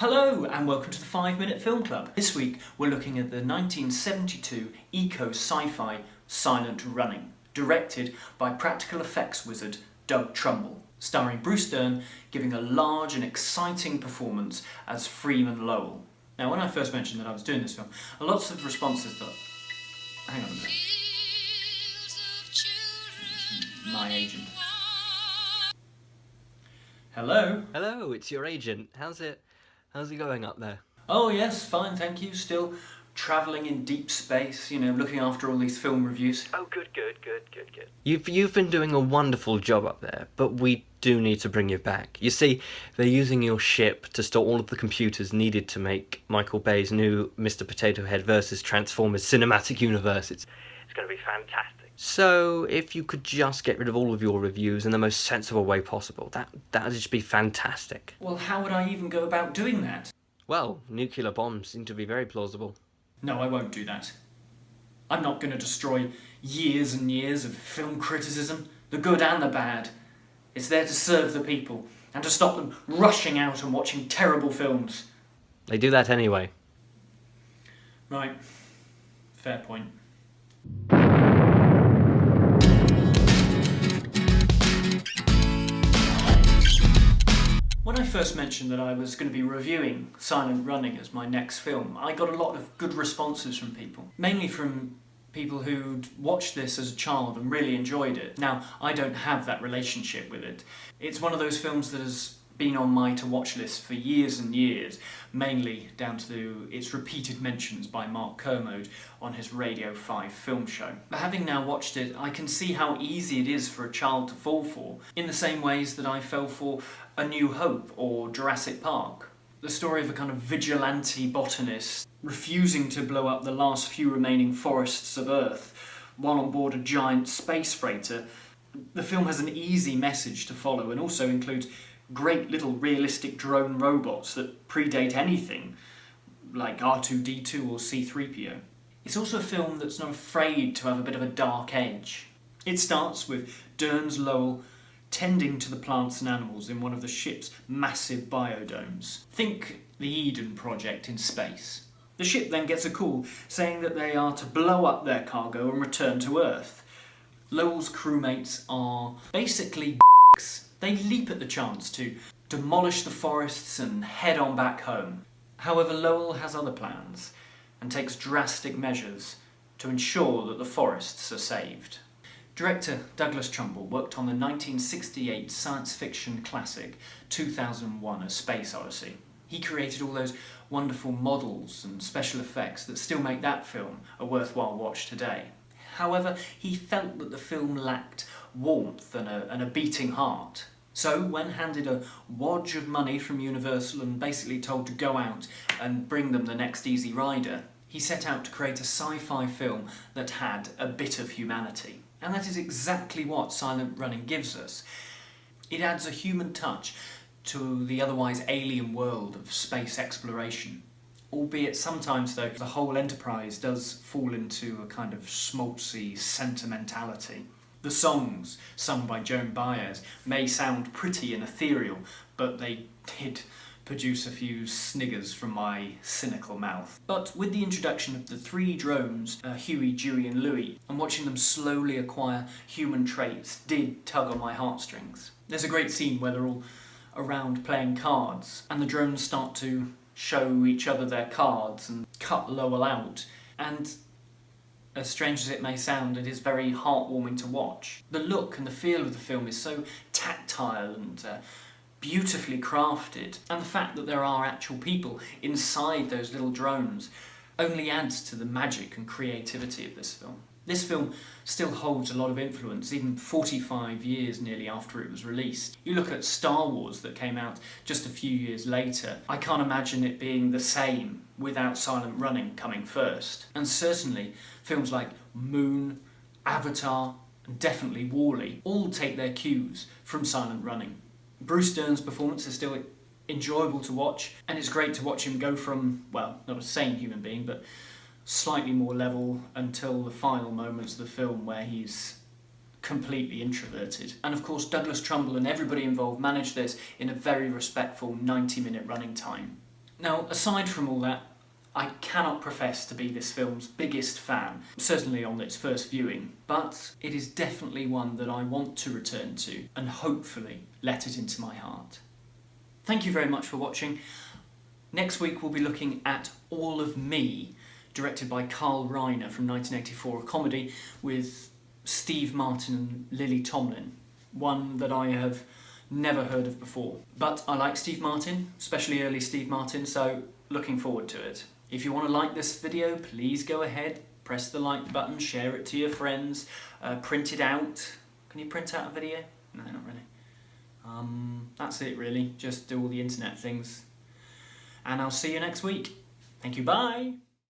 Hello and welcome to the 5 Minute Film Club. This week we're looking at the 1972 eco-sci-fi Silent Running, directed by practical effects wizard Doug Trumbull, starring Bruce Dern giving a large and exciting performance as Freeman Lowell. Now when I first mentioned that I was doing this film, lots of responses thought, hang on a minute, my agent. Hello? Hello, it's your agent. How's it going up there? Oh yes, fine, thank you. Still travelling in deep space, looking after all these film reviews. Oh, good. You've been doing a wonderful job up there, but we do need to bring you back. You see, they're using your ship to store all of the computers needed to make Michael Bay's new Mr. Potato Head versus Transformers cinematic universe. It's going to be fantastic. So, if you could just get rid of all of your reviews in the most sensible way possible, that'd just be fantastic. Well, how would I even go about doing that? Well, nuclear bombs seem to be very plausible. No, I won't do that. I'm not going to destroy years and years of film criticism, the good and the bad. It's there to serve the people, and to stop them rushing out and watching terrible films. They do that anyway. Right. Fair point. When I first mentioned that I was going to be reviewing Silent Running as my next film, I got a lot of good responses from people. Mainly from people who'd watched this as a child and really enjoyed it. Now, I don't have that relationship with it. It's one of those films that has been on my to-watch list for years and years, mainly down to its repeated mentions by Mark Kermode on his Radio 5 film show. But having now watched it, I can see how easy it is for a child to fall for, in the same ways that I fell for A New Hope or Jurassic Park. The story of a kind of vigilante botanist refusing to blow up the last few remaining forests of Earth while on board a giant space freighter. The film has an easy message to follow and also includes great little realistic drone robots that predate anything like R2-D2 or C-3PO. It's also a film that's not afraid to have a bit of a dark edge. It starts with Dern's Lowell tending to the plants and animals in one of the ship's massive biodomes. Think the Eden Project in space. The ship then gets a call saying that they are to blow up their cargo and return to Earth. Lowell's crewmates are basically They leap at the chance to demolish the forests and head on back home. However, Lowell has other plans and takes drastic measures to ensure that the forests are saved. Director Douglas Trumbull worked on the 1968 science fiction classic 2001: A Space Odyssey. He created all those wonderful models and special effects that still make that film a worthwhile watch today. However, he felt that the film lacked warmth and a beating heart. So, when handed a wodge of money from Universal and basically told to go out and bring them the next Easy Rider, he set out to create a sci-fi film that had a bit of humanity. And that is exactly what Silent Running gives us. It adds a human touch to the otherwise alien world of space exploration. Albeit sometimes, though, the whole enterprise does fall into a kind of schmaltzy sentimentality. The songs, sung by Joan Baez, may sound pretty and ethereal, but they did produce a few sniggers from my cynical mouth. But with the introduction of the three drones, Huey, Dewey and Louie, and watching them slowly acquire human traits did tug on my heartstrings. There's a great scene where they're all around playing cards, and the drones start to show each other their cards and cut Lowell out, and as strange as it may sound, it is very heartwarming to watch. The look and the feel of the film is so tactile and beautifully crafted, and the fact that there are actual people inside those little drones only adds to the magic and creativity of this film. This film still holds a lot of influence, even 45 years nearly after it was released. You look at Star Wars that came out just a few years later, I can't imagine it being the same without Silent Running coming first. And certainly films like Moon, Avatar, and definitely WALL-E all take their cues from Silent Running. Bruce Dern's performance is still enjoyable to watch, and it's great to watch him go from, well, not a sane human being, but slightly more level until the final moments of the film where he's completely introverted. And of course Douglas Trumbull and everybody involved managed this in a very respectful 90-minute running time. Now, aside from all that, I cannot profess to be this film's biggest fan, certainly on its first viewing, but it is definitely one that I want to return to and hopefully let it into my heart. Thank you very much for watching. Next week we'll be looking at All of Me, directed by Carl Reiner from 1984, a comedy with Steve Martin and Lily Tomlin, one that I have never heard of before. But I like Steve Martin, especially early Steve Martin, so looking forward to it. If you want to like this video, please go ahead, press the like button, share it to your friends, print it out. Can you print out a video? No, not really. That's it really, just do all the internet things. And I'll see you next week. Thank you, bye!